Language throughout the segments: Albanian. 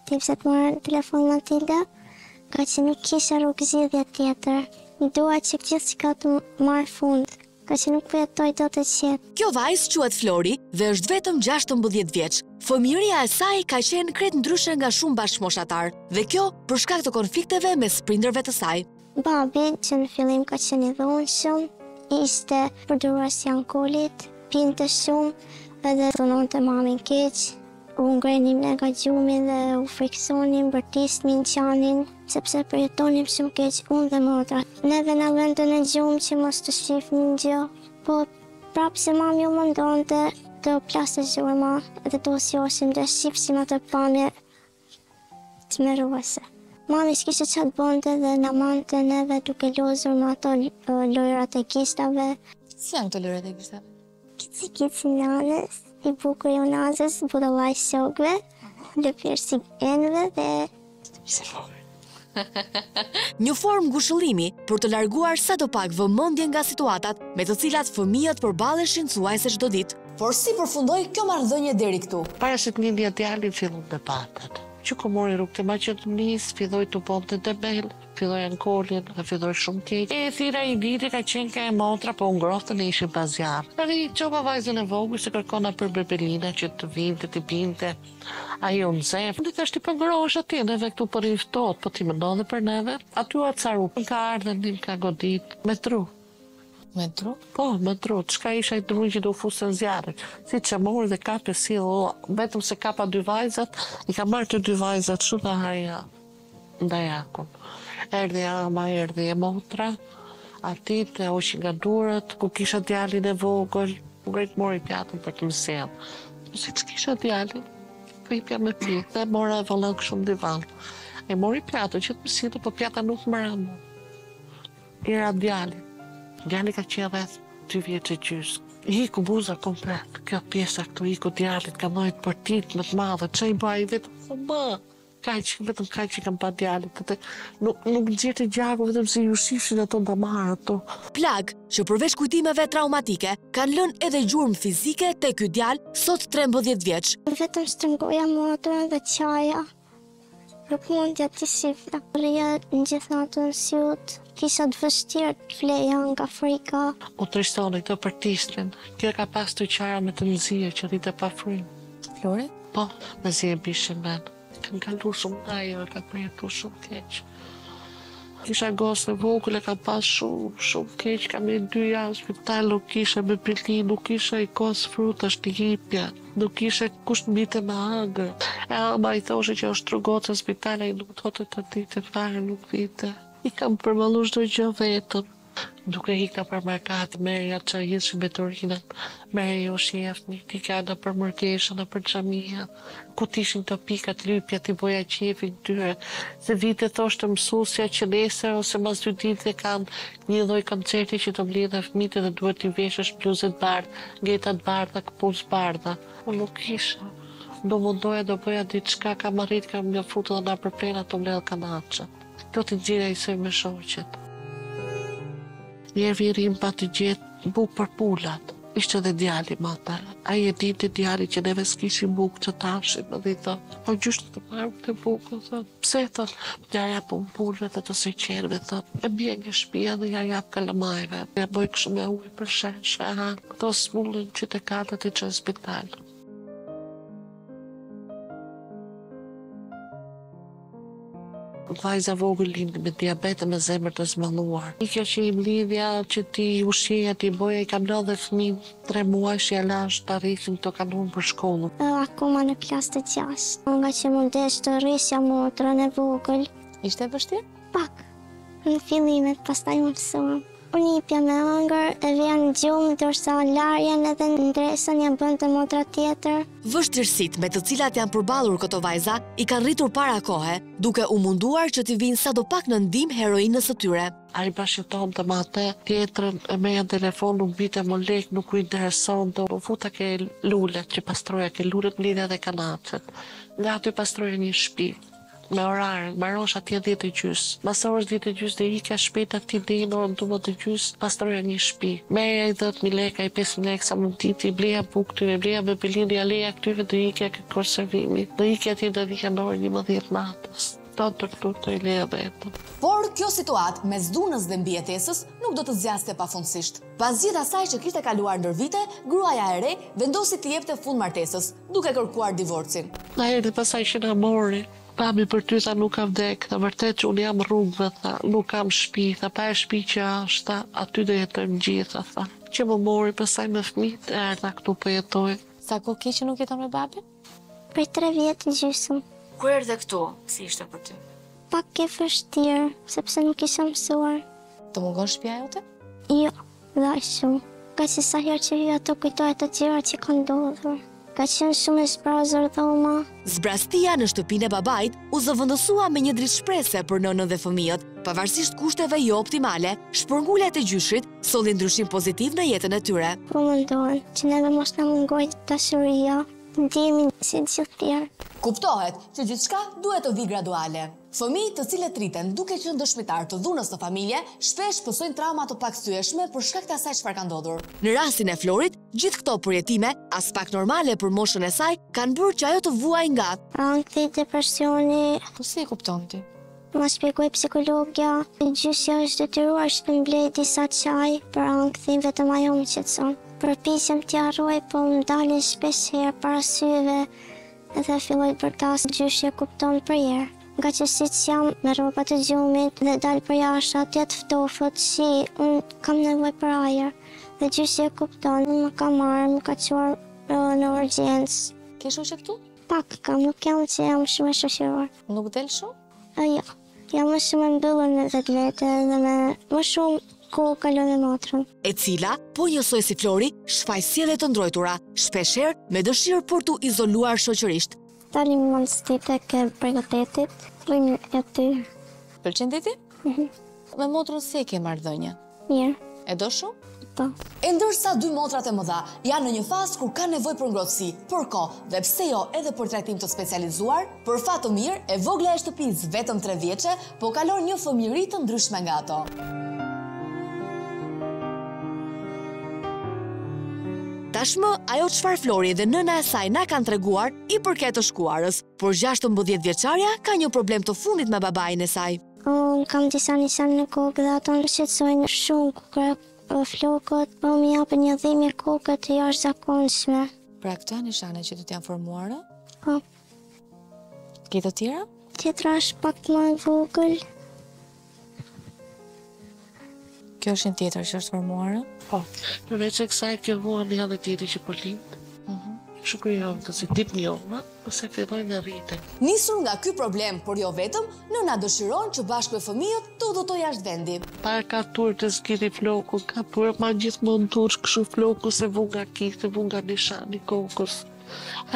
ti pse të marrë telefon Matilda, ka që nuk kisha rrugëzidhje tjetër. Dua që gjithë që ka të marrë fund, ka që nuk përjetoj do të qetë. Kjo vajzë quhet Flori dhe është vetëm 16 vjeç. Fëmijëria e saj ka qenë krejt ndryshe nga shumë bashkëmoshatar dhe kjo për shkak të konflikteve me prindërve të saj. Babi, që në fillim ka qenë i dhunshëm, ishte përdorues i alkoolit, pinte shumë edhe dhunonte mamin keq. U ngrenim nga gjumi dhe u friksonim, bërtisnin, qanin, sepse përjetonim shumë keq unë dhe motra. Neve na vënte në gjumë që mos të shifnin gjë, po prapë se mami u mundonte të plasë gjurma edhe të osjoshim dhe shifsim atë pamje smeruese. Mami s'kishte çfarë bënte dhe na mante neve duke lozur me ato lojrat e gistave. Si janë këto lojrat e gistave? Kici nanës, i bukur jo nazës, budallaj shokve, lëpirë si enve dhe... Një formë ngushëllimi për të larguar sadopak vëmendje nga situatat me të cilat fëmijët përballeshin thuajse çdo ditë. Por si përfundoi kjo marrëdhënie deri këtu? Para se të lindja djali fillon debatet. Që ku mori rrugë të Maqedonisë, filloi të bënte debel, filloi alkoolin, dhe filloi shumë keq. E thira i diti ka qenë ka e motra, po ngrohtën e ishin bazjar. Tani qopa vajzën e vogël se kërkona për bebelina që të vinte, të pinte. Ajo nxef. Dhe tash ti pëngrohesh aty, neve këtu po riftohet, po ti mendon dhe për neve. Aty u acaru, ka ardhur ndim ka godit me tru. Me tru? Po, me tru. Çka isha i tru që do fusën zjarrit. Si që mori dhe kape si, vetëm se kapa dy vajzat, i ka marrë të dy vajzat shumë dhe haja ndajakun. Erdhi ama, erdhi e motra, atit e oshi nga durët, ku kisha djalin e vogël, ngrit mori pjatën për të mësjellë. Si që kisha djalin, pipja me pjetë, dhe mora e vëllën shumë divan. E mori pjatën që të mësjellë, po pjata nuk më ramu. Ira djalin. Djali ka qenë rreth 2 vjeç e gjys. Iku buza komplet. Kjo pjesa këtu iku djalit, ka nojt për tit më të madhe. Që i bëj vetëm vetëm kaq që kam pa djalit. Nuk nxjerrte gjaku vetëm se ju shifshin ato ndamarë ato. Plag që përveç kujtimeve traumatike kanë lënë edhe gjurmë fizike te ky djalë sot 13 vjeç. Vetëm shtrëngoja motorën dhe qaja. Nuk mundja t'i shifta. Rria në gjithë natën syut. Kisha të vështirë të fleja nga frika. U tristoni këto për tistin. Kjo ka pas të qara me të nëzije që rritë pa frim. Flori? Po, me zi e bishin men. Kanë kalu shumë nga jo, ka përjetu shumë keq. Kisha gosë e vogël e ka pas shumë keq, ka me 2 javë spital, nuk kisha me pilti, nuk kisha i kos frutash të hipja, nuk kisha kusht mbite me hangër. E ama i thoshe që është rrugot në spital, e nuk thotë të ditë fare, nuk vite. I kam përballu çdo gjë vetëm. Duke hikta për merkat, merja që hishin betorinën, merja jo shjefni, ti kada për mërkeshën, për xhamia, ku t'ishin të pikat lypja, t'i boja qefin tyre, se vite thoshtë mësusja që nesër ose mas 2 ditë kanë një lloj koncerti që të mbledhen fëmijët dhe duhet t'i veshësh bluzet bardha, getat bardha, këpucë bardha. Unë nuk kisha. Do mundoja, do bëja diçka, kam arrit, kam një futur dhe nga përplena të mbledh kanaçët. Do t'i gjira i soj me shoqet. Njerë virim pa të gjetë buk për pullat. Ishte dhe djali mater. Ai e dinte djali që neve s'kishim buk që tashim dhe i thot, po gjyshtë të marrë të bukë, thot. Pse thot, ja jap unë pulve të seqerve, thot. E bje nga shtëpia dhe ja jap kalamajve. Ja boj kështu me ujë për shesh, këto smullin që të katët i që në spital. Vajza vogël lindi me diabete me zemër të zmanuar. I kjo që i mlidhja që ti ushqeja, ti boja, i kam lodhe fëmijë 3 muaj që ja lash të arrithin të kanuar për shkollën. Akoma në klasë të 6, nga që mundesh të rrisja motrën e vogël. Ishte e vështirë? Pak, në fillimet, pastaj më mësuam. Unë jipja me ëngër, e vija në gjumë, ndërsa larjen edhe ndresën ja bënte motra tjetër. Vështirësitë me të cilat janë përballur këto vajza i kanë rritur para kohe, duke u munduar që t'i vinë sadopak në ndihmë heroinës së tyre. Ai bashkëton të mate, tjetrën e meja në telefon, nuk bite më lek, nuk u intereson, do futa ke lulet që pastroja, ke lulet mlidhja dhe kanacet. Nga aty pastroja një shtëpi. me orare, mbarosh atje 10:30. Pas orës 10:30 dhe ikja shpejt aktiv deri në orën 12:30, pastroja një shtëpi. Merja i 10.000 lekë, i 5.000 lekë sa mund titi, bleja bukë këtyre, bleja bepelin, ja leja këtyre dhe ikja këtë konservimi. Dhe ikja atje dhe vika në orën 11 natës. Të i leja vetëm. Por kjo situatë mes dhunës dhe mbijetesës nuk do të zgjaste pafundësisht. Pas gjithë asaj që kishte kaluar ndër vite, gruaja e re vendosi të jepte fund martesës, duke kërkuar divorcin. Na erdhi pasaj që na mori. Pami për ty tha nuk ka vdek, tha vërtet që unë jam rrugëve, tha, nuk kam shtëpi, tha pa e shtëpi që është, tha, aty do jetojmë gjitha, tha. Që më mori pasaj me fëmijët, erdha këtu po jetoj. Sa kohë ke që nuk jeton me babin? Për 3 vjetë gjysmë. Kur erdhe këtu, si ishte për ty? Pak e vështirë, sepse nuk isha mësuar. Të mungon shtëpia jote? Jo, dhe aq shumë. Ka që sa herë që hyj ato kujtohet të tjera që kanë ndodhur. Ka qenë shumë e zbrazur dhoma. Zbrastia në shtëpinë e babait u zëvendësua me një dritë shprese për nënën dhe fëmijët. Pavarësisht kushteve jo optimale, shpërngullet e gjyshrit solli ndryshim pozitiv në jetën e tyre. Po mundohen që neve mos na mungoj dashuria, ndihemi si të gjithë tjerë. Kuptohet që gjithçka duhet të vijë graduale. Fëmijë të cilët rriten duke qenë dëshmitar të dhunës në familje, shpesh pësojnë trauma të pakthyeshme për shkak të asaj çfarë ka ndodhur. Në rastin e Florit, gjithë këto përjetime, as pak normale për moshën e saj, kanë bërë që ajo të vuajë nga Ankthi, depresioni, Po si e kupton ti? ma shpjegoi psikologja. Gjysja është detyruar që të mblej disa çaj për ankthin, vetëm ajo më qetëson. Përpiqem t'i harroj, po më dalin shpesh herë para syve edhe filloj të bërtas. Gjyshja kupton përherë. Nga që siç jam me rroba të gjumit dhe dal për jashtë atje të ftofët, unë kam nevojë për ajër. Dhe gjyshja kupton, më ka marrë, më ka çuar në urgjencë. Ke shoqe këtu? Pak kam, nuk jam që jam shumë e shoqëruar. Nuk del shumë? Jo, jam më shumë e mbyllur me vetvete dhe me më shumë kohë kalon me motrën. e cila, po njësoj si Flori, shfaq sjellje të ndrojtura, shpeshherë me dëshirë për t'u izoluar shoqërisht. Dalim mundësitë ke përgatitit, bëjmë aty. Pëlqen ti? Me motrën si e ke marrëdhënie? Mirë, E do shumë? po. E ndërsa dy motrat e mëdha janë në një fazë kur ka nevojë për ngrohtësi, për kohë dhe pse jo edhe për trajtim të specializuar, për fat të mirë, e vogla e shtëpisë vetëm 3 vjeçe, po kalon një fëmijëri të ndryshme nga ato. Tashmë, ajo çfarë Flori dhe nëna e saj na kanë treguar i përket të shkuarës, por 16 vjeçarja ka një problem të fundit me babain e saj. Unë kam disa nisan në kokë dhe ato në shqetësojnë shumë kur flokët, po më japën një dhimbje kokë të jashtëzakonshme. Pra këto janë nishane që të janë formuara? Po, Ke të tjera? tjetra është pak më e vogël. Kjo është një tjetër që është formuara? Po, përveç e kësaj kjo vuan një edhe tjetër që po lind. Shukrujem të si tip njoma, ose fillojnë në rritën. Nisur nga ky problem, por jo vetëm, nëna dëshiron që bashkë me fëmijët të udhëtojë jashtë vendi. Pa e ka turë të zgjidhi floku, ka turë ma gjithmonë turë këshu floku se vu nga kikë, vu nga nishani kokës.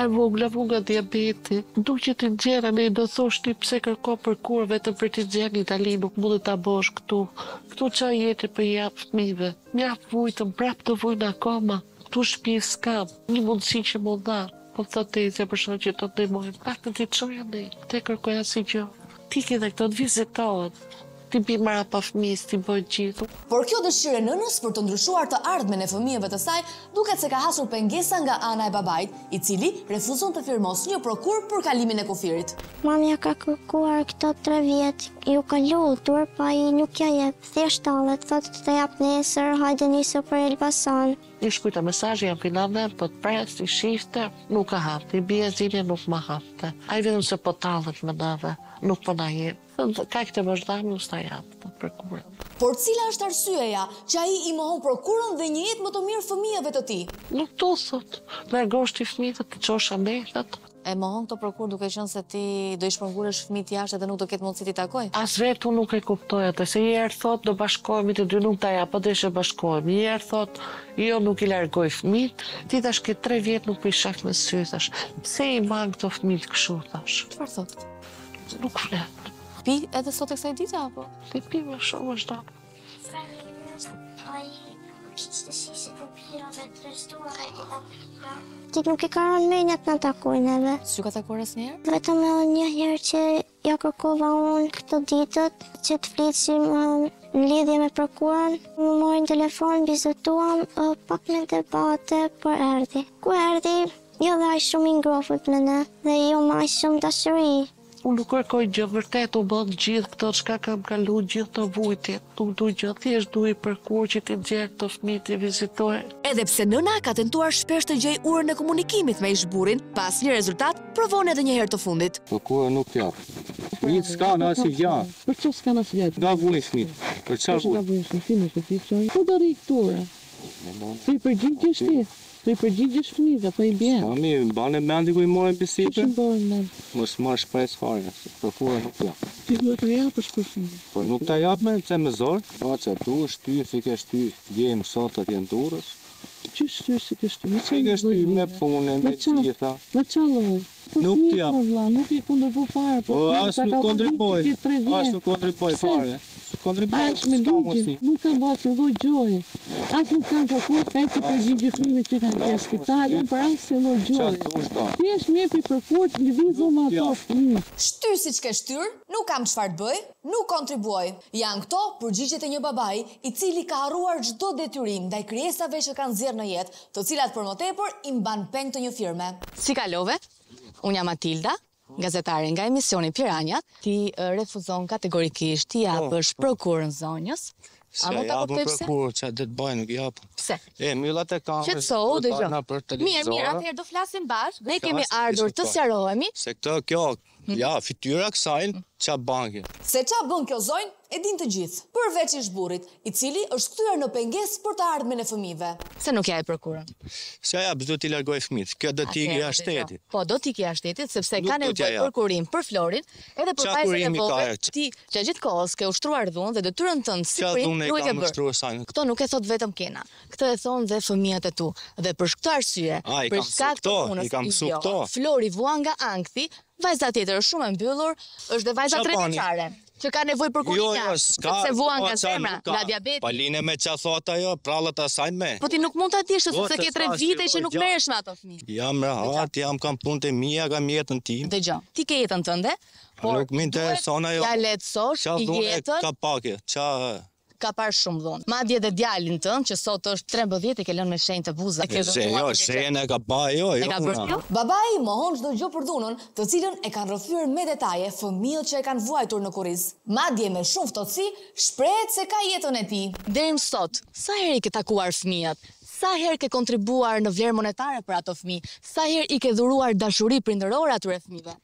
E vogla vu nga diabeti. Du që të nxera ne do thosh ti pse kërko për kur vetëm për të nxjerë në Itali nuk mund të ta bosh këtu. Këtu qa jetë për jap fëmijëve. Mjaf vujtëm, prap të vujnë akoma. Këtu shtëpi s'kam, një mundësi që më dha. Po të tezja për shkak që të ndihmojnë. Pak të ti çoja ne, te kërkoj asgjë. Ti ke dhe këto të vizitohet. Ti bi marra pa fëmijës, ti bëjt gjithu. Por kjo dëshirë e nënës për të ndryshuar të ardhmen e fëmijëve të saj duket se ka hasur pengesa nga ana e babait, i cili refuzon të firmos një prokur për kalimin e kufirit. Mamja ka kërkuar këto 3 vjet, ju ka lutur, pa i nuk ja jep. Thjesht tallet, thotë të jap nesër, hajde nisur për Elbasan. I shkujta mesazhe jam finave, po të pres, i shifte, nuk ka hapte, i bie zilje nuk ma hapte. A i vetëm se po tallet me nave, nuk po na jep. Ka këtë vazhdami, us ta japte për kurën. Por cila është arsyeja që ai i mohon prokurën dhe një jetë më të mirë fëmijëve të tij? Nuk to thot, largosh ti fëmijët të çosha metat. E mohon këto prokur duke qenë se ti do i shpërngulesh fëmijët jashtë dhe nuk do ketë mundësi ti takoj? As vetë unë nuk e kuptoj atë, se një herë thot do bashkohemi të dy, nuk ta jap, po deshe bashkohemi. Një herë thot, jo nuk i largoj fëmijët, ti tash ke 3 vjet nuk po i shak me sy, thash. Pse i mang këto fëmijët kështu, thash. Çfarë thot? Nuk flet. Pi edhe sot e kësaj dite apo? Ti pi më shumë është da. Ti nuk e ka rënë menjat në takojnë edhe. S'ju ka takuar asnjëherë? Vetëm edhe një herë që ja kërkova unë këto ditët që të flisim në lidhje me prokurën. Më morin telefon, bizetuam, pak me debate, për erdhi. Ku erdhi, jo dhe aq shumë i ngrohët me ne, dhe jo më aq shumë dashuri. Unë nuk kërkoj gjë vërtet, u bën gjithë këto çka kam kalu, gjithë të vujtje. Nuk duj gjë, thjesht duj përkur që ti nxjerr këto fëmijë të vizitoj. Edhe pse nëna ka tentuar shpesh të gjej urën e komunikimit me ish-burrin, pas një rezultat, provon edhe një herë të fundit. Procura nuk jap. Fëmijët s'kan asnjë gjë. Për çfarë s'kan asgjë? Nga vujnë fëmijët. Për çfarë Nga vujnë? vjen fëmijë të fiksoj. Po do rri këtu. Ti përgjigjesh ti. Ti përgjigjesh fëmijëve, po i bjen. Mami, banë mendi ku i morën bisedën. Shumë bën. Mos marr shpresë fare. Procura nuk jap. Ti duhet të japësh për fëmijë. Po nuk ta jap me pse më zor. Po çe tu shty, si ke shty, djem sot atje në Durrës. Çish si ke shty? Si ke shty me punën, me gjitha. Me çalloj. Nuk t'i jap. Nuk i kundërvu fare, Po as nuk kontriboj. As nuk kontriboj fare. Kontriboj. As me ligjin, nuk kam bërë lloj gjoje. As nuk kam kërkuar të përgjigje fëmijëve që kanë në spitalin për asnjë lloj gjoje. Thjesht më jepi përkur të lëvizë me ato fëmijë. Shtyr siç ke shtyr, nuk kam çfarë të bëj, nuk kontribuoj. Janë këto përgjigjet e një babai i cili ka harruar çdo detyrim ndaj krijesave që kanë zgjerë në jetë, të cilat për më tepër i mban peng të një firme. Si kalove? Unë jam Matilda, gazetare nga emisioni Piranjat. Ti refuzon kategorikisht ti japësh prokurën zonjës. Se japën prokurë, që dhe të bëjë nuk japën. Pse? Myllat e kamës. Qetësohu, dëgjoj. Mirë, atëherë do flasim bashkë. Ne kemi ardhur të sqarohemi. Se kjo, ja, fytyra kësajnë, qa banke. Se qa bën kjo zonjë, e din të gjithë, përveç ish-burrit, i cili është kthyer në pengesë për të ardhmen e fëmijëve. Se nuk ja e prokurën. Se ja, do t'i largoj fëmijët, kjo do t'i ikë jashtë shtetit. Po, do t'i ikë jashtë shtetit, sepse ka nevojë prokurim për Florin, edhe për vajzën e vogël. Ti që gjithë kohës ke ushtruar dhunë dhe detyrën tënd si prim nuk e ke bërë. Kto nuk e thot vetëm Kena. Këtë e thon dhe fëmijët e tu. Dhe për këtë arsye, për shkak të punës, Flori vua nga ankthi. Vajza tjetër është shumë e mbyllur, është dhe vajza 3 vjeçare, që ka nevojë për kurinja, sepse vuan nga zemra, nga diabeti. Paline me qa thot ajo, prallat asajnë me. Po ti nuk mund ta dish sepse ke 3 vite që nuk merresh me ato fëmijë. Jam rahat, kam punët e mia, kam jetën tim. Dëgjoj, ti ke jetën tënde, por nuk më intereson ajo. Ja lehtësosh jetën. Ka pake, ka parë shumë dhunë. Madje dhe djalin tënd, që sot është 13 i ke lënë me shenjë të buza. Shenjën e ka pa jo. Babai mohon çdo gjë për dhunën, të cilën e kanë rrëfyer me detaje fëmijët që e kanë vuajtur në kurriz. Madje me shumë ftohtësi, shprehet se ka jetën e tij. Deri më sot, sa herë i ke takuar fëmijët? Sa herë ke kontribuar në vlerë monetare për ato fëmijë? Sa herë i ke dhuruar dashuri prindërore atyre fëmijëve?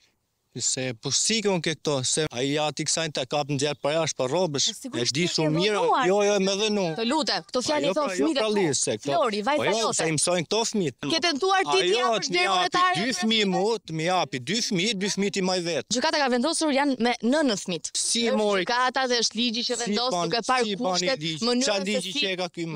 Se po sikon ke këto, se ai ati kësajnë të kap në gjerë për jashtë për robësh, e shdi shumë mirë, jo me dhënu. Të lutem, këto fjallë i thonë fëmijët e tu, Flori, vajza jote. Se i mësojnë këto fëmijët. Ke tentuar ti t'ja për vlerë monetare? 2 fëmijë mu, të mi japi 2 fëmijë ti maj vetë. Gjykata ka vendosur janë me 9 fëmijët. Si mori? Gjykata dhe është ligji që vendos duke parë kushtet,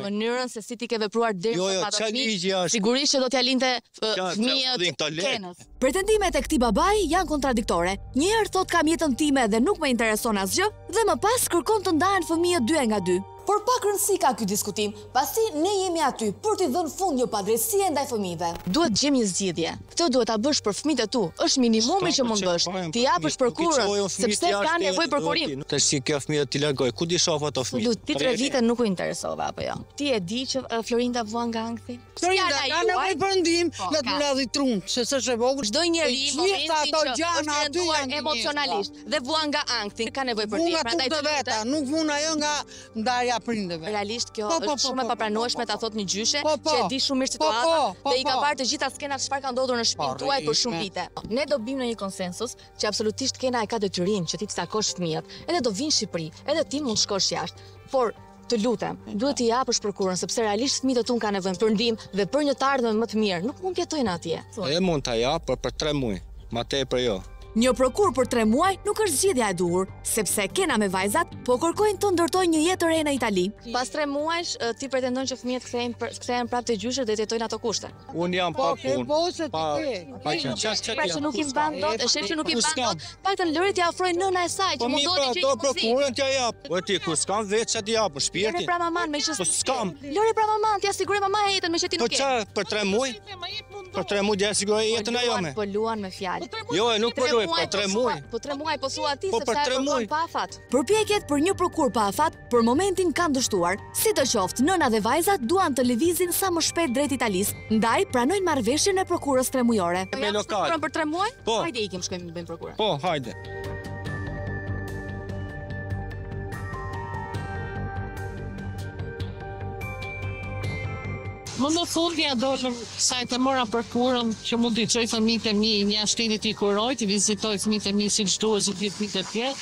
mënyrën se si ti ke vepruar deri në ato fëmijë. Sigurisht që do t'ja linte fëmijët Kenës. Pretendimet e këtij babai janë kontradiktore. Njëherë thot kam jetën time dhe nuk më intereson asgjë, dhe më pas kërkon të ndahen fëmijët 2 nga 2. Por pak rëndësi ka ky diskutim, pasi ne jemi aty për t'i dhënë fund një padrejësie ndaj fëmijëve. Duhet gjejmë një zgjidhje. Këtë duhet ta bësh për fëmijët e tu. Është minimumi që mund bësh. Ti japësh prokurën, sepse ka nevojë për kurim. Tash si kjo fëmijë ti largoj, ku di shoh ato fëmijë? Ti 3 vite nuk u interesova apo jo? Ti e di që Florinda vua nga ankthi? Florinda ka nevojë për ndihmë, me të ladhi trunt, se s'është e vogël. Çdo njeri në momentin që është tentuar emocionalisht dhe vua nga ankthi ka nevojë për ndihmë, prandaj të nuk vun ajo nga ndarja prindëve. Kjo është shumë e papranueshme ta thot një gjyshe që e di shumë mirë situatën dhe i ka parë të gjitha skenat çfarë ka ndodhur në shtëpinë tuaj për shumë vite. Ne do bim në një konsensus që absolutisht Kena e ka detyrim që ti të takosh fëmijët, edhe do vinë në Shqipëri, edhe ti mund shkosh jashtë. Por të lutem, duhet t'i japësh prokurën sepse realisht fëmijët e tu kanë nevojë për ndihmë dhe për një të ardhmen më të mirë. Nuk mund të jetojnë atje. E mund ta jap për 3 muaj, më tepër jo. Një prokur për 3 muaj nuk është zgjedhja e duhur, sepse Kena me vajzat po kërkojnë të ndërtojnë një jetë të re në Itali. Pas 3 muajsh ti pretendon që fëmijët kthehen prapë te gjyshet dhe të jetojnë ato kushte. Un jam pa punë. Pra që nuk i mban dot, e shef që nuk i mban dot, paktën lëri t'i afrojë nëna e saj që mund doni që do prokurën t'ja jap. Po ti kur s'kam vetë ç'a t'i jap për shpirtin. Lëri pra maman me që s'kam. Lëri pra maman, t'ja siguroj mamaja jetën me që ti nuk ke. Po ç'a për 3 muaj? Për 3 muaj dhe siguroj jetën ajo me. Po luan me fjalë. Jo, nuk po luaj, po 3 muaj. Po 3 muaj po thua ti Po, sepse për 3 muaj. pa afat. Përpjekjet për një prokur pa afat për momentin kanë dështuar. Sidoqoftë, nëna dhe vajzat duan të lëvizin sa më shpejt drejt Italisë, ndaj pranojnë marrëveshjen e prokurës 3 muajore. Me lokal. Për 3 muaj? Po. Hajde ikim shkojmë bëjmë prokurë. Po, hajde. Më në fundja dolëm sajtë e mora prokurën që mund t'i qoj fëmijët e mi një ashtinit i kuroj, t'i vizitoj fëmijët e mi si që duhet si t'i fëmijët e tjerë.